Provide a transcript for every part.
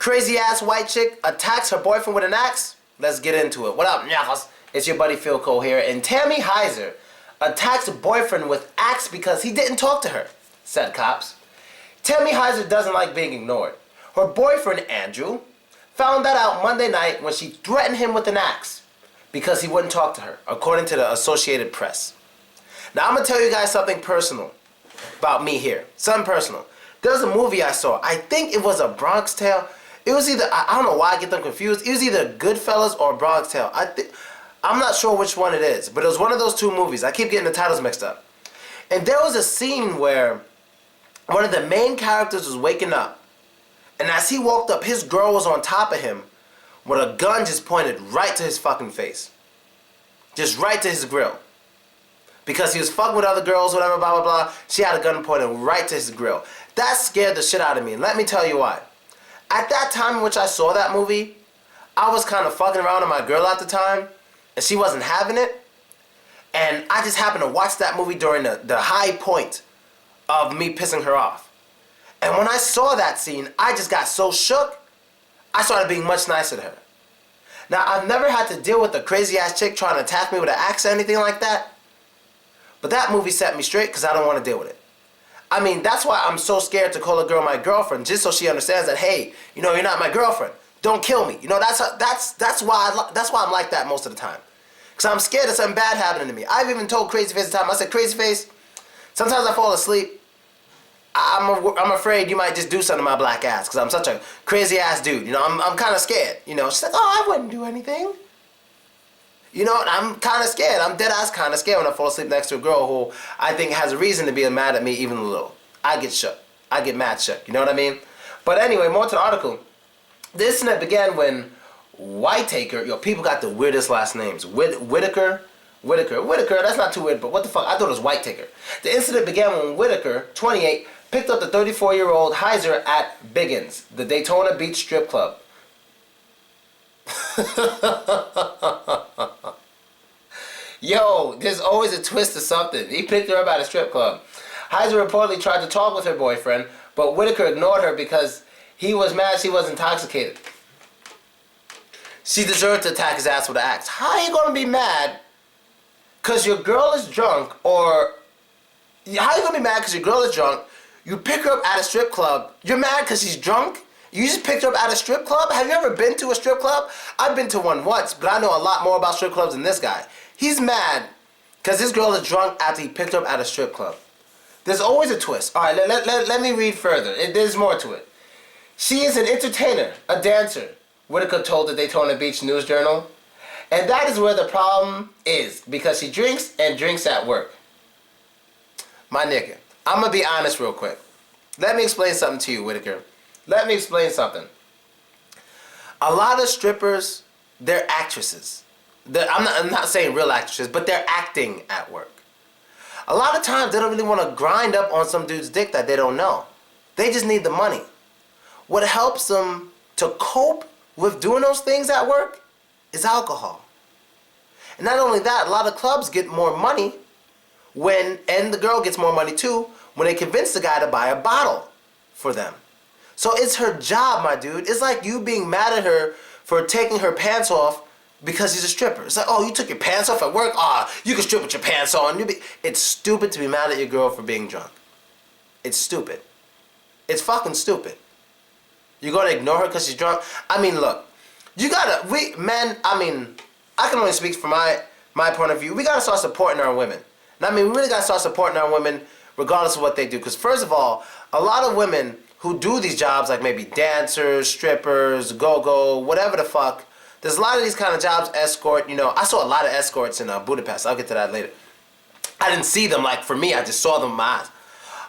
Crazy ass white chick attacks her boyfriend with an axe? Let's get into it. What up, nyahas? It's your buddy Philko here. And Tammy Hiser attacks a boyfriend with axe because he didn't talk to her, said cops. Tammy Hiser doesn't like being ignored. Her boyfriend, Andrew, found that out Monday night when she threatened him with an axe because he wouldn't talk to her, according to the Associated Press. Now, I'm going to tell you guys something personal about me here. Something personal. There's a movie I saw. I think it was a Bronx Tale. It was either, I don't know why I get them confused. It was either Goodfellas or Bronx Tale. I'm not sure which one it is, but it was one of those two movies. I keep getting the titles mixed up. And there was a scene where one of the main characters was waking up. And as he woke up, his girl was on top of him with a gun just pointed right to his fucking face. Just right to his grill. Because he was fucking with other girls, whatever, blah, blah, blah. She had a gun pointed right to his grill. That scared the shit out of me. And let me tell you why. At that time in which I saw that movie, I was kind of fucking around with my girl at the time. And she wasn't having it. And I just happened to watch that movie during the high point of me pissing her off. And when I saw that scene, I just got so shook, I started being much nicer to her. Now, I've never had to deal with a crazy-ass chick trying to attack me with an axe or anything like that. But that movie set me straight because I don't want to deal with it. I mean, that's why I'm so scared to call a girl my girlfriend, just so she understands that, hey, you know, you're not my girlfriend. Don't kill me. You know, that's why I'm like that most of the time. Because I'm scared of something bad happening to me. I've even told Crazy Face the time, I said, Crazy Face, sometimes I fall asleep. I'm afraid you might just do something to my black ass because I'm such a crazy ass dude. You know, I'm kind of scared. You know, she's like, oh, I wouldn't do anything. You know, I'm kind of scared. I'm dead ass kind of scared when I fall asleep next to a girl who I think has a reason to be mad at me even a little. I get shook. I get mad shook. You know what I mean? But anyway, more to the article. The incident began when Whitaker, yo, people got the weirdest last names. Whitaker, that's not too weird, but what the fuck? I thought it was Whitaker. The incident began when Whitaker, 28, picked up the 34-year-old Hiser at Biggins, the Daytona Beach strip club. Yo, there's always a twist to something. He picked her up at a strip club. Hiser reportedly tried to talk with her boyfriend, but Whitaker ignored her because he was mad she was intoxicated. She deserved to attack his ass with an axe. How are you going to be mad because your girl is drunk, or how are you going to be mad because your girl is drunk? You pick her up at a strip club. You're mad because she's drunk? You just picked her up at a strip club? Have you ever been to a strip club? I've been to one once, but I know a lot more about strip clubs than this guy. He's mad because his girl is drunk after he picked her up at a strip club. There's always a twist. All right, let me read further. There's more to it. She is an entertainer, a dancer, Whitaker told the Daytona Beach News-Journal. And that is where the problem is, because she drinks and drinks at work. My nigga, I'm going to be honest real quick. Let me explain something to you, Whitaker. Let me explain something. A lot of strippers, they're actresses. I'm not saying real actresses, but they're acting at work. A lot of times, they don't really want to grind up on some dude's dick that they don't know. They just need the money. What helps them to cope with doing those things at work is alcohol. And not only that, a lot of clubs get more money and the girl gets more money too, when they convince the guy to buy a bottle for them. So it's her job, my dude. It's like you being mad at her for taking her pants off because she's a stripper. It's like, oh, you took your pants off at work? Ah, you can strip with your pants on. It's stupid to be mad at your girl for being drunk. It's stupid. It's fucking stupid. You're going to ignore her because she's drunk? I mean, look, I can only speak from my point of view. We got to start supporting our women. And I mean, we really got to start supporting our women regardless of what they do. Because first of all, a lot of women who do these jobs, like maybe dancers, strippers, go-go, whatever the fuck, there's a lot of these kind of jobs, escort, you know. I saw a lot of escorts in Budapest. I'll get to that later. I didn't see them, like, for me. I just saw them with my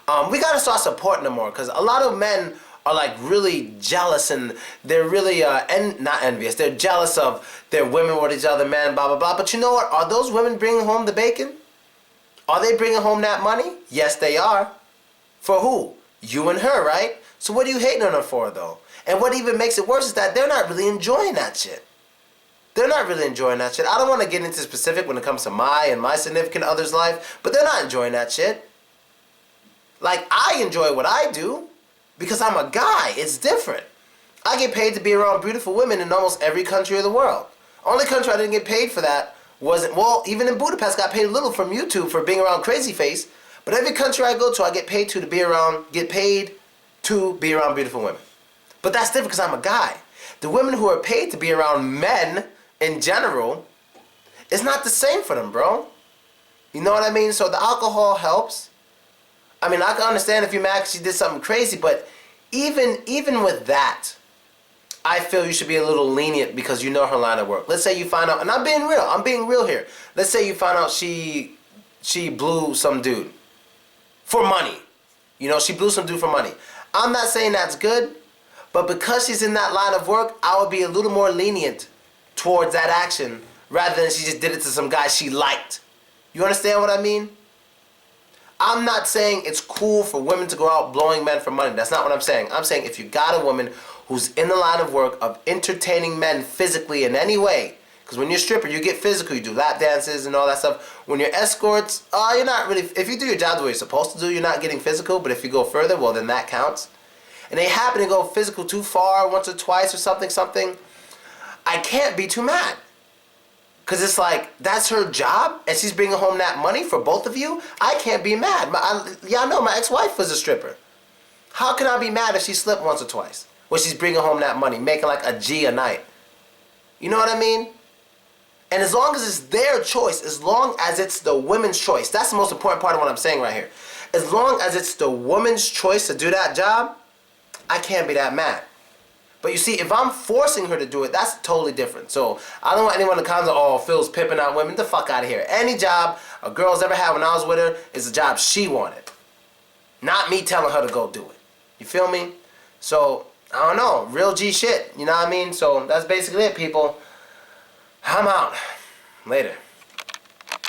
eyes. We got to start supporting them more, because a lot of men are like really jealous, and they're really not envious. They're jealous of their women with each other, man, blah, blah, blah. But you know what? Are those women bringing home the bacon? Are they bringing home that money? Yes, they are. For who? You and her, right? So what are you hating on her for, though? And what even makes it worse is that they're not really enjoying that shit. They're not really enjoying that shit. I don't want to get into specific when it comes to my significant other's life, but they're not enjoying that shit. Like, I enjoy what I do because I'm a guy. It's different. I get paid to be around beautiful women in almost every country of the world. Only country I didn't get paid for that wasn't, well, even in Budapest, got paid a little from YouTube for being around Crazy Face. But every country I go to, I get paid to be around beautiful women. But that's different because I'm a guy. The women who are paid to be around men in general, it's not the same for them, bro. You know what I mean? So the alcohol helps. I mean, I can understand if you're mad because she did something crazy, but even with that, I feel you should be a little lenient because you know her line of work. Let's say you find out, and I'm being real here. Let's say you find out she blew some dude for money. You know, she blew some dude for money. I'm not saying that's good, but because she's in that line of work, I would be a little more lenient towards that action rather than she just did it to some guy she liked. You understand what I mean? I'm not saying it's cool for women to go out blowing men for money. That's not what I'm saying. I'm saying if you got a woman who's in the line of work of entertaining men physically in any way, because when you're a stripper, you get physical, you do lap dances and all that stuff. When you're escorts, you're not really, if you do your job the way you're supposed to do, you're not getting physical, but if you go further, well, then that counts. And they happen to go physical too far, once or twice or something, I can't be too mad. Because it's like, that's her job, and she's bringing home that money for both of you. I can't be mad. Y'all know my ex-wife was a stripper. How can I be mad if she slipped once or twice? When she's bringing home that money, making like a G a night. You know what I mean? And as long as it's their choice, as long as it's the women's choice, that's the most important part of what I'm saying right here. As long as it's the woman's choice to do that job, I can't be that mad. But you see, if I'm forcing her to do it, that's totally different. So I don't want anyone to comment, oh, Phil's pimping out women. Get the fuck out of here. Any job a girl's ever had when I was with her is a job she wanted. Not me telling her to go do it. You feel me? So, I don't know. Real G shit. You know what I mean? So that's basically it, people. I'm out. Later.